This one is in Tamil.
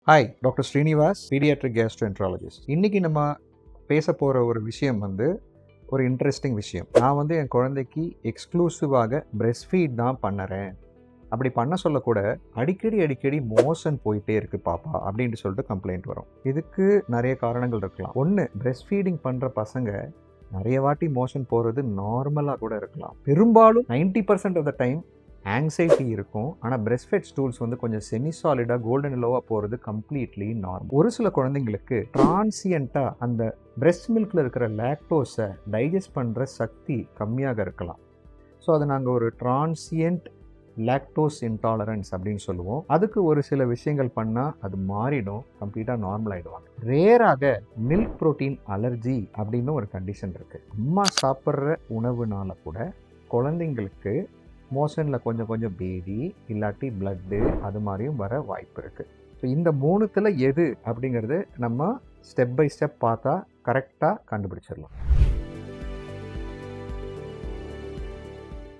Hi, doctor Srinivas, paediatric gastroenterologist. இன்னைக்கு நம்ம பேச போகிற ஒரு விஷயம் ஒரு இன்ட்ரெஸ்டிங் விஷயம். நான் என் குழந்தைக்கு எக்ஸ்க்ளூசிவாக பிரெஸ்ட் ஃபீட் தான் பண்ணுறேன். அப்படி பண்ண சொல்லக்கூட அடிக்கடி மோஷன் போயிட்டே இருக்கு பாப்பா அப்படின்ட்டு சொல்லிட்டு கம்ப்ளைண்ட் வரும். இதுக்கு நிறைய காரணங்கள் இருக்கலாம். ஒன்று, பிரெஸ்ட் ஃபீடிங் பண்ணுற பசங்க நிறைய வாட்டி மோஷன் போகிறது நார்மலாக கூட இருக்கலாம். பெரும்பாலும் 90% ஆஃப் த டைம் ஆங்ஸைட்டி இருக்கும். ஆனால் பிரெஸ்ட் ஃபெட் ஸ்டூல்ஸ் கொஞ்சம் செமி சாலிடாக கோல்டன் லோவாக போகிறது கம்ப்ளீட்லி நார்மல். ஒரு சில குழந்தைங்களுக்கு டிரான்சியண்ட்டாக அந்த பிரெஸ்ட் மில்கில் இருக்கிற லாக்டோஸை டைஜஸ்ட் பண்ணுற சக்தி கம்மியாக இருக்கலாம். ஸோ அதை நாங்கள் ஒரு டிரான்சியன்ட் லாக்டோஸ் இன்டாலரன்ஸ் அப்படின்னு சொல்லுவோம். அதுக்கு ஒரு சில விஷயங்கள் பண்ணால் அது மாறிடும், கம்ப்ளீட்டாக நார்மல் ஆகிடுவாங்க. ரேராக மில்க் ப்ரோட்டீன் அலர்ஜி அப்படின்னு ஒரு கண்டிஷன் இருக்குது. அம்மா சாப்பிட்ற உணவுனால கூட குழந்தைங்களுக்கு மோஷனில் கொஞ்சம் பேதி இல்லாட்டி பிளட்டு அது மாதிரியும் வர வாய்ப்பு இருக்குது. ஸோ இந்த மூணுத்தில் எது அப்படிங்கிறது நம்ம ஸ்டெப் பை ஸ்டெப் பார்த்தா கரெக்டாக கண்டுபிடிச்சிடலாம்.